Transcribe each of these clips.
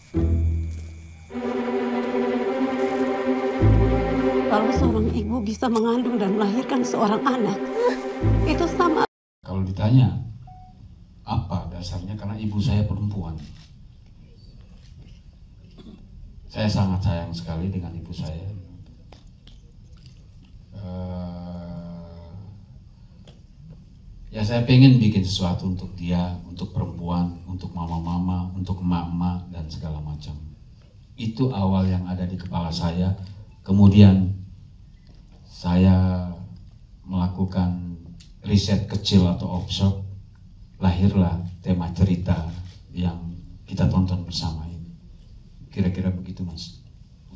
Kalau seorang ibu bisa mengandung dan melahirkan seorang anak, itu sama. Kalau ditanya, apa dasarnya? Karena ibu saya perempuan. Saya sangat sayang sekali dengan ibu saya. Ya saya pengen bikin sesuatu untuk dia, untuk perempuan, untuk mama-mama, untuk emak-emak, dan segala macam. Itu awal yang ada di kepala saya. Kemudian saya melakukan riset kecil atau workshop, lahirlah tema cerita yang kita tonton bersama ini. Kira-kira begitu, Mas.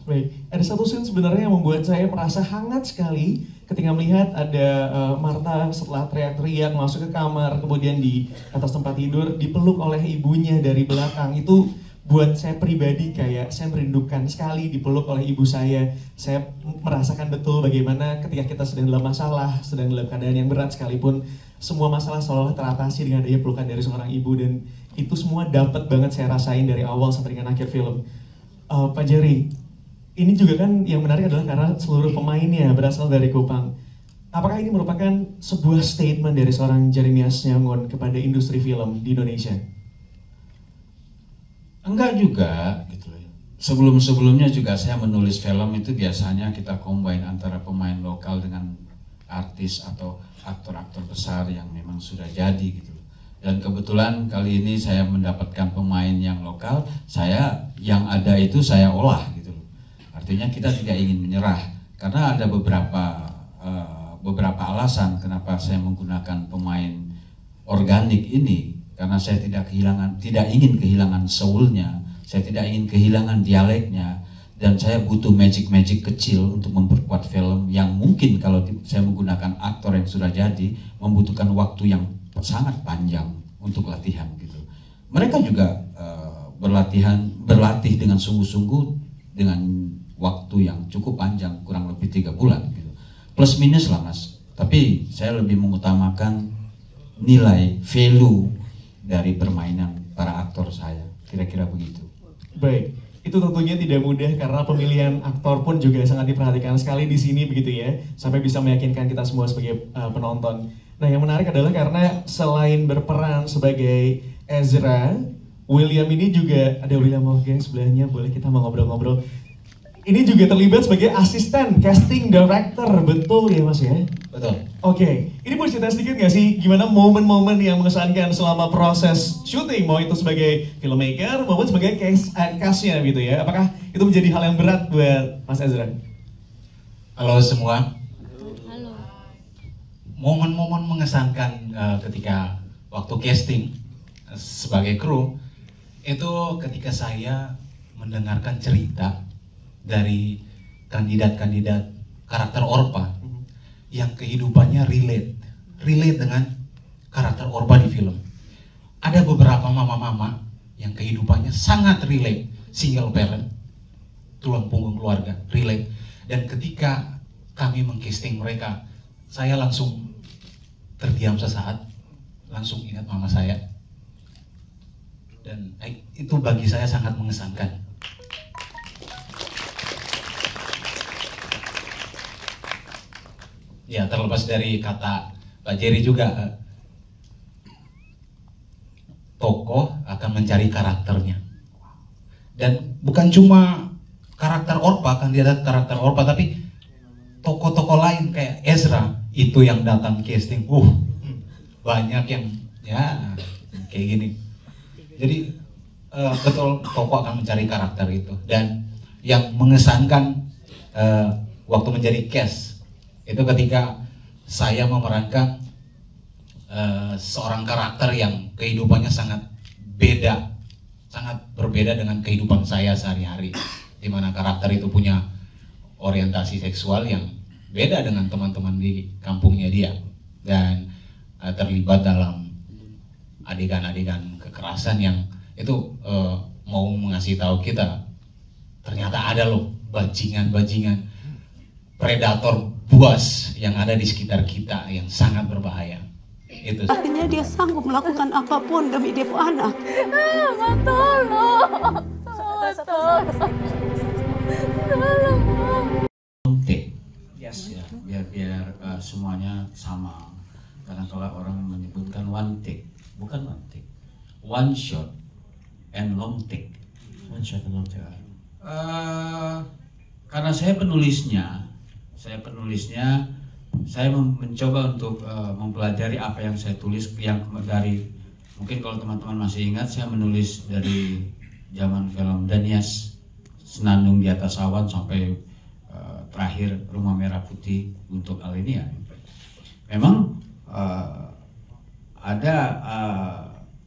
Baik, ada satu scene sebenarnya yang membuat saya merasa hangat sekali ketika melihat ada Martha setelah teriak-teriak masuk ke kamar, kemudian di atas tempat tidur dipeluk oleh ibunya dari belakang. Itu buat saya pribadi kayak saya merindukan sekali dipeluk oleh ibu saya. Saya merasakan betul bagaimana ketika kita sedang dalam masalah, sedang dalam keadaan yang berat sekalipun, semua masalah seolah teratasi dengan adanya pelukan dari seorang ibu, dan itu semua dapat banget saya rasain dari awal sampai dengan akhir film. Pak Jerry, ini juga kan yang menarik adalah karena seluruh pemainnya berasal dari Kupang. Apakah ini merupakan sebuah statement dari seorang Jeremias Nyangon kepada industri film di Indonesia? Enggak juga gitu loh. Sebelum-sebelumnya juga saya menulis film itu biasanya kita combine antara pemain lokal dengan artis atau aktor-aktor besar yang memang sudah jadi gitu loh. Dan kebetulan kali ini saya mendapatkan pemain yang lokal, yang ada itu saya olah gitu loh. Artinya kita tidak ingin menyerah karena ada beberapa alasan kenapa saya menggunakan pemain organik ini. Karena saya tidak ingin kehilangan soul-nya, saya tidak ingin kehilangan dialeknya, dan saya butuh magic kecil untuk memperkuat film yang mungkin kalau saya menggunakan aktor yang sudah jadi membutuhkan waktu yang sangat panjang untuk latihan gitu. Mereka juga berlatih dengan sungguh-sungguh dengan waktu yang cukup panjang, kurang lebih 3 bulan gitu. Plus minus lah, Mas. Tapi saya lebih mengutamakan nilai value dari permainan para aktor saya, kira-kira begitu. Baik, itu tentunya tidak mudah karena pemilihan aktor pun juga sangat diperhatikan sekali di sini begitu ya, sampai bisa meyakinkan kita semua sebagai penonton. Nah, yang menarik adalah karena selain berperan sebagai Ezra, William ini juga ada William Morgan sebelahnya, boleh kita mau ngobrol-ngobrol. Ini juga terlibat sebagai asisten casting director, betul ya Mas ya? Betul. Oke, ini boleh cerita sedikit nggak sih gimana momen-momen yang mengesankan selama proses syuting, mau itu sebagai filmmaker maupun sebagai cast-nya gitu ya? Apakah itu menjadi hal yang berat buat Mas Ezra? Halo semua. Halo. Momen-momen mengesankan ketika waktu casting sebagai kru itu ketika saya mendengarkan cerita dari kandidat-kandidat karakter Orpa yang kehidupannya relate dengan karakter Orpa di film. Ada beberapa mama-mama yang kehidupannya sangat relate, single parent, tulang punggung keluarga, relate. Dan ketika kami mengcasting mereka, saya langsung terdiam sesaat, langsung ingat mama saya. Dan itu bagi saya sangat mengesankan. Ya, terlepas dari kata Pak Jerry juga, tokoh akan mencari karakternya. Dan bukan cuma karakter Orpa, kandidat karakter Orpa, tapi tokoh-tokoh lain kayak Ezra itu yang datang casting. Banyak yang ya kayak gini. Jadi betul tokoh akan mencari karakter itu. Dan yang mengesankan waktu menjadi cast itu ketika saya memerankan seorang karakter yang kehidupannya sangat berbeda dengan kehidupan saya sehari-hari, di mana karakter itu punya orientasi seksual yang beda dengan teman-teman di kampungnya dia, dan terlibat dalam adegan-adegan kekerasan yang itu mau mengasih tahu kita ternyata ada loh bajingan-bajingan predator buas yang ada di sekitar kita yang sangat berbahaya. Itu. Artinya dia sanggup melakukan apapun demi Depo anak. Mama tolong. semuanya sama. Karena kalau orang menyebutkan one take, bukan one take, one shot and long take. One shot and long take. Karena saya penulisnya, saya mencoba untuk mempelajari apa yang saya tulis, yang dari, mungkin kalau teman-teman masih ingat, saya menulis dari zaman film Danias, Senandung di Atas Awan, sampai terakhir Rumah Merah Putih untuk Alenia. Memang ada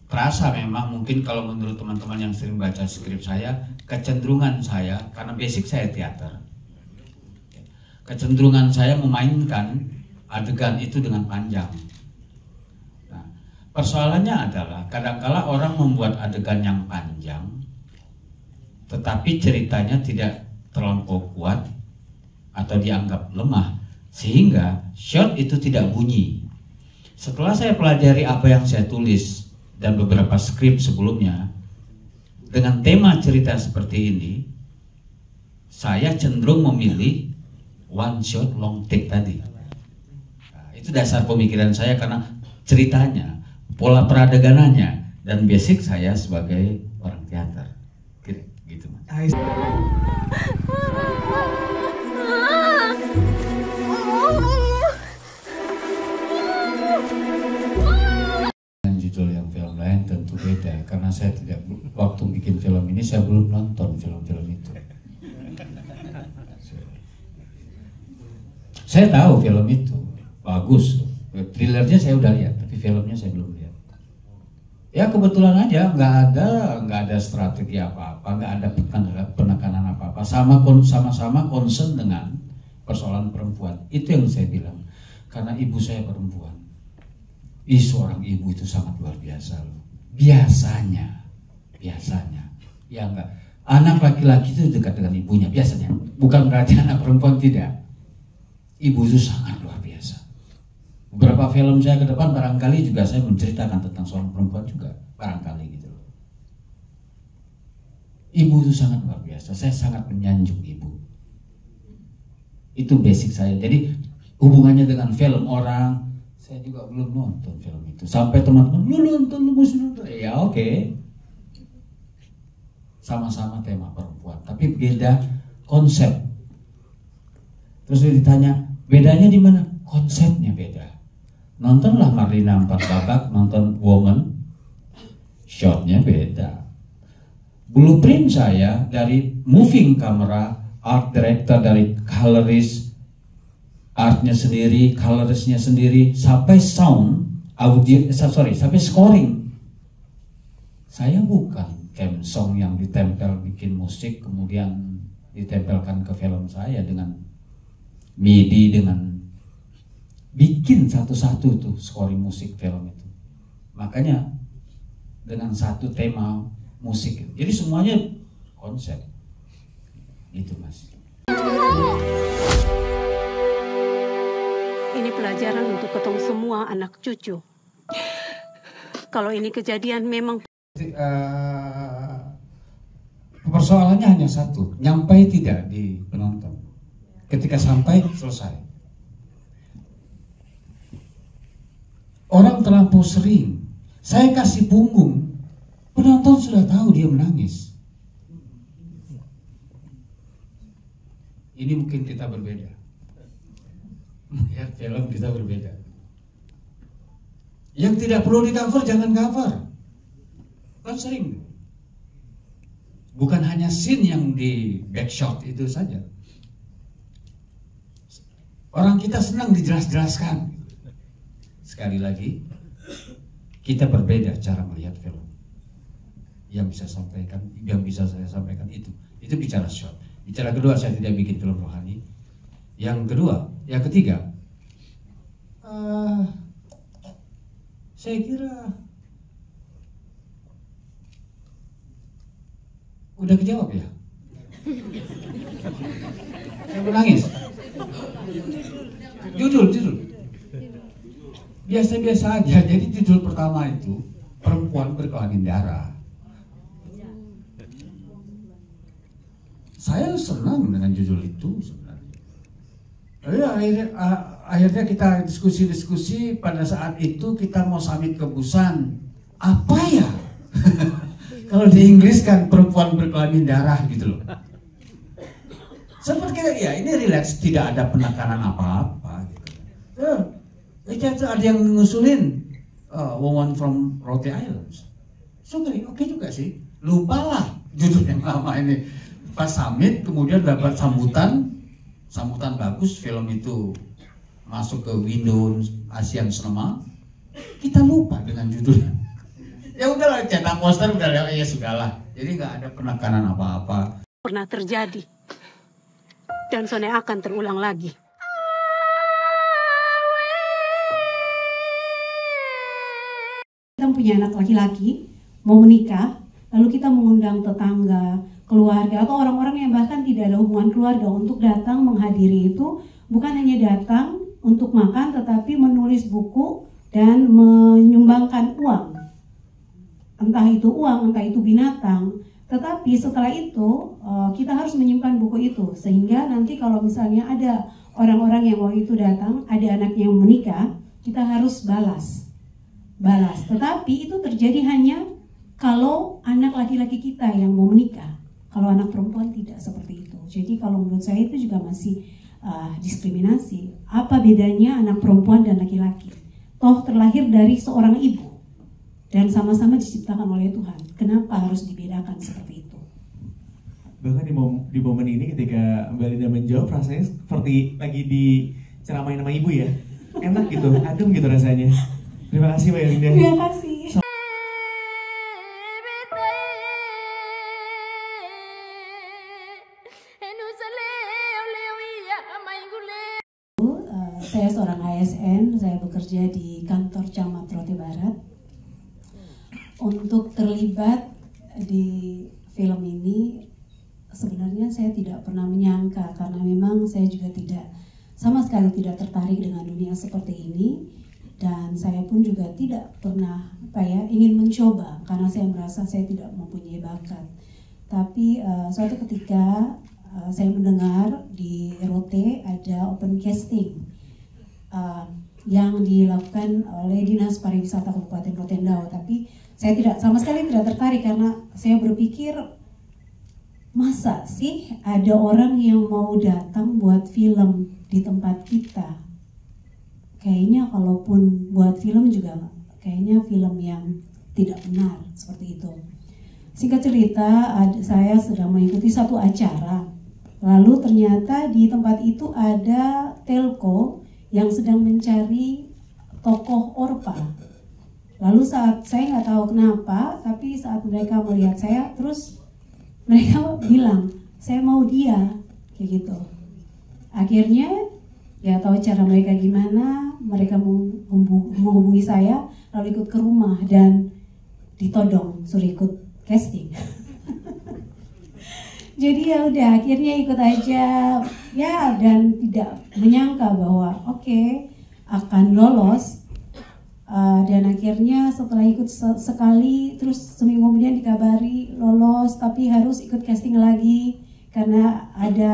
terasa memang, mungkin kalau menurut teman-teman yang sering baca skrip saya, kecenderungan saya, karena basic saya teater, kecenderungan saya memainkan adegan itu dengan panjang. Nah, persoalannya adalah kadangkala orang membuat adegan yang panjang, tetapi ceritanya tidak terlampau kuat atau dianggap lemah, sehingga shot itu tidak bunyi. Setelah saya pelajari apa yang saya tulis dan beberapa skrip sebelumnya, dengan tema cerita seperti ini, saya cenderung memilih one shot long take tadi. Nah, itu dasar pemikiran saya karena ceritanya, pola peradeganannya, dan basic saya sebagai orang teater. Gitu, Mas. Judul yang film lain tentu beda karena saya tidak, waktu bikin film ini saya belum nonton film-film itu. Saya tahu film itu bagus, thrillernya saya udah lihat, tapi filmnya saya belum lihat. Ya kebetulan aja nggak ada strategi apa-apa, nggak ada penekanan apa-apa, sama-sama concern dengan persoalan perempuan. Itu yang saya bilang, karena ibu saya perempuan. Seorang ibu itu sangat luar biasa loh. Biasanya, ya enggak. Anak laki-laki itu dekat dengan ibunya biasanya. Bukan berarti anak perempuan tidak. Ibu itu sangat luar biasa. Beberapa film saya ke depan barangkali juga saya menceritakan tentang seorang perempuan juga, barangkali gitu loh. Ibu itu sangat luar biasa. Saya sangat menyanjung ibu. Itu basic saya. Jadi hubungannya dengan film orang, saya juga belum nonton film itu. Sampai teman-teman, lu nonton, lu mesti nonton. Ya oke. Sama-sama tema perempuan, tapi beda konsep. Terus dia ditanya, bedanya di mana? Konsepnya beda. Nontonlah Marlina 4 babak, nonton Woman, shotnya beda. Blueprint saya dari moving camera, art director, dari colorist, artnya sendiri, colorisnya sendiri, sampai sound, audio, sampai scoring. Saya bukan theme song yang ditempel bikin musik kemudian ditempelkan ke film saya dengan MIDI, dengan bikin satu-satu tuh scoring musik film itu. Makanya dengan satu tema musik, jadi semuanya konsep. Itu Mas. Ini pelajaran untuk ketemu semua anak cucu. Kalau ini kejadian memang Persoalannya hanya satu, nyampai tidak di penonton. Ketika sampai, selesai. Orang terlampau sering, saya kasih punggung, penonton sudah tahu dia menangis. Ini mungkin kita berbeda. Melihat film kita berbeda. Yang tidak perlu di cover, jangan cover. Kan sering. Bukan hanya scene yang di backshot itu saja. Orang kita senang dijelas-jelaskan. Sekali lagi, kita berbeda cara melihat film. Yang bisa saya sampaikan itu bicara shot. Bicara kedua, saya tidak bikin film rohani. Yang ketiga, saya kira udah kejawab ya. Saya menangis. Judul biasa-biasa aja. Jadi judul pertama itu perempuan berkelamin darah. Saya senang dengan judul itu sebenarnya. Tapi akhirnya akhirnya kita diskusi-diskusi. Pada saat itu kita mau summit ke Busan. Apa ya? Kalau di Inggris kan perempuan berkelamin darah gitu loh. Seperti ya ini relax, tidak ada penekanan apa-apa gitu. Itu ada yang ngusulin Woman from Rhode Island. Oke juga sih. Lupalah judul yang lama ini. Pas summit kemudian dapat sambutan bagus, film itu masuk ke window Asian Cinema. Kita lupa dengan judulnya. Ya udahlah, cetak poster udah ya sudahlah. Jadi nggak ada penekanan apa-apa. Pernah terjadi. Dan Sone akan terulang lagi. Kita punya anak laki-laki, mau menikah, lalu kita mengundang tetangga, keluarga, atau orang-orang yang bahkan tidak ada hubungan keluarga untuk datang menghadiri itu. Bukan hanya datang untuk makan, tetapi menulis buku dan menyumbangkan uang. Entah itu uang, entah itu binatang. Tetapi setelah itu kita harus menyimpan buku itu, sehingga nanti kalau misalnya ada orang-orang yang waktu itu datang, ada anaknya yang menikah, kita harus balas. Tetapi itu terjadi hanya kalau anak laki-laki kita yang mau menikah. Kalau anak perempuan tidak seperti itu. Jadi kalau menurut saya itu juga masih diskriminasi. Apa bedanya anak perempuan dan laki-laki? Toh terlahir dari seorang ibu dan sama-sama diciptakan oleh Tuhan. Kenapa harus dibedakan seperti itu? Bahkan di momen ini ketika Mbak Linda menjawab, rasanya seperti lagi diceramain sama ibu ya. Enak gitu, adem gitu rasanya. Terima kasih Mbak Linda. Terima kasih. Saya seorang ASN, saya bekerja di kantor Camat Rote Barat. Untuk terlibat di film ini sebenarnya saya tidak pernah menyangka, karena memang saya juga sama sekali tidak tertarik dengan dunia seperti ini, dan saya pun juga tidak pernah ingin mencoba karena saya merasa saya tidak mempunyai bakat. Tapi suatu ketika saya mendengar di Rote ada open casting yang dilakukan oleh Dinas Pariwisata Kabupaten Rotendao, tapi saya sama sekali tidak tertarik karena saya berpikir, masa sih ada orang yang mau datang buat film di tempat kita? Kayaknya kalaupun buat film juga kayaknya film yang tidak benar seperti itu. Singkat cerita, saya sedang mengikuti satu acara, lalu ternyata di tempat itu ada telco yang sedang mencari tokoh Orpa. Lalu saat saya nggak tahu kenapa, tapi saat mereka melihat saya, terus mereka bilang, saya mau dia, kayak gitu. Akhirnya, ya tahu cara mereka gimana, mereka menghubungi saya, lalu ikut ke rumah dan ditodong, suruh ikut casting. Jadi ya udah, akhirnya ikut aja, ya, dan tidak menyangka bahwa oke, akan lolos. Dan akhirnya setelah ikut sekali, terus seminggu kemudian dikabari lolos, tapi harus ikut casting lagi karena ada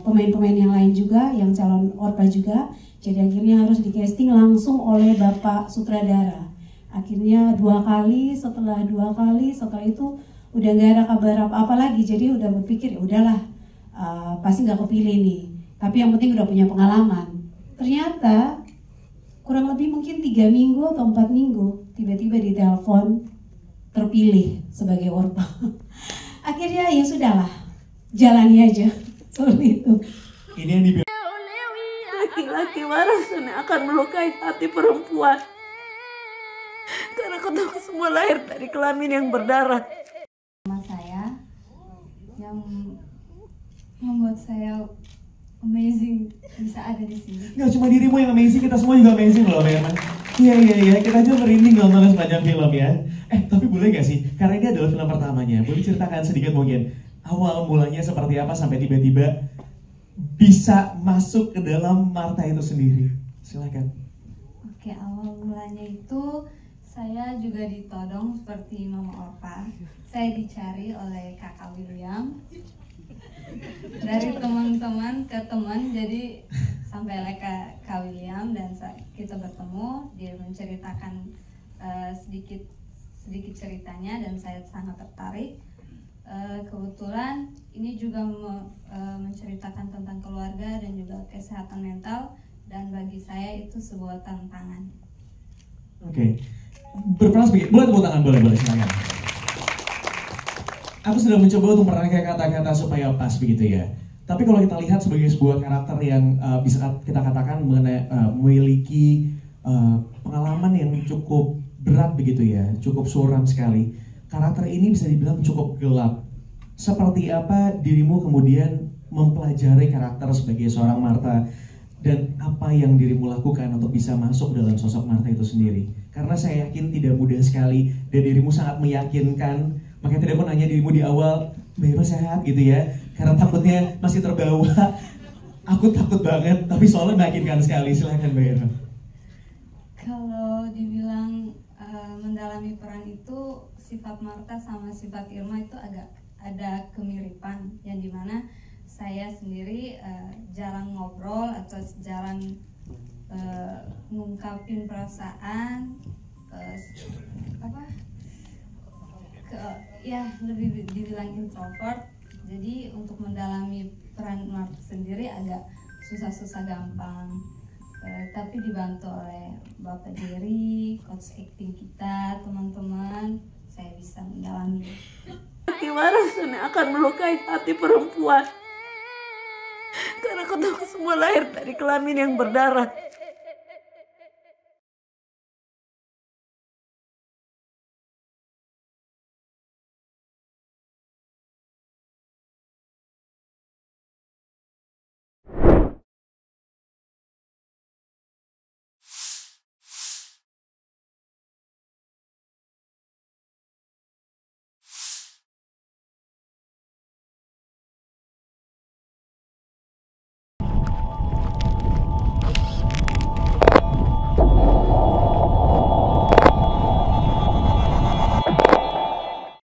pemain-pemain yang lain juga, yang calon Orpa juga. Jadi akhirnya harus di casting langsung oleh Bapak Sutradara. Akhirnya 2 kali, setelah itu udah nggak ada kabar apa-apa lagi. Jadi udah berpikir ya udahlah, pasti nggak kepilih nih. Tapi yang penting udah punya pengalaman. Ternyata kurang lebih mungkin 3 minggu atau 4 minggu tiba-tiba ditelepon terpilih sebagai Orpa. Akhirnya ya sudahlah, jalani aja seperti itu. Ini yang dibilang Laki-laki waras akan melukai hati perempuan karena ketemu semua lahir dari kelamin yang berdarah. Sama saya yang membuat saya amazing bisa ada di sini. nggak cuma dirimu yang amazing, kita semua juga amazing loh Herman. Iya, kita aja merinding nonton sepanjang film ya. Tapi boleh gak sih, karena ini adalah film pertamanya, boleh ceritakan sedikit mungkin awal mulanya seperti apa sampai tiba-tiba bisa masuk ke dalam Martha itu sendiri. Silakan. Oke, awal mulanya itu saya juga ditodong seperti Mama Orpa. Saya dicari oleh Kakak William. dari teman-teman ke teman, jadi sampailah ke Kak William dan kita bertemu, dia menceritakan sedikit ceritanya dan saya sangat tertarik. Kebetulan ini juga menceritakan tentang keluarga dan juga kesehatan mental, dan bagi saya itu sebuah tantangan. Oke. Berperan sebagai, boleh tepuk tangan, boleh silakan. Aku sudah mencoba untuk merangkai kata-kata supaya pas begitu ya. Tapi kalau kita lihat sebagai sebuah karakter yang bisa kita katakan memiliki pengalaman yang cukup berat begitu ya, cukup suram sekali. Karakter ini bisa dibilang cukup gelap. Seperti apa dirimu kemudian mempelajari karakter sebagai seorang Martha, dan apa yang dirimu lakukan untuk bisa masuk dalam sosok Martha itu sendiri? Karena saya yakin tidak mudah sekali dan dirimu sangat meyakinkan. Makanya tidak mau nanya dirimu di awal, Mbak Irma sehat gitu ya, karena takutnya masih terbawa. Aku takut banget, tapi soalnya meyakinkan sekali. Silahkan Mbak Irma. Kalau dibilang mendalami peran itu, sifat Martha sama sifat Irma itu agak ada kemiripan, yang dimana saya sendiri jarang ngobrol atau jarang ngungkapin perasaan, lebih dibilang introvert. Jadi untuk mendalami peran Martha sendiri agak susah gampang. Tapi dibantu oleh Bapak Jerry, coach acting kita, teman-teman, saya bisa mendalami. Bagaimana rasanya akan melukai hati perempuan? Karena kau tahu semua lahir dari kelamin yang berdarah.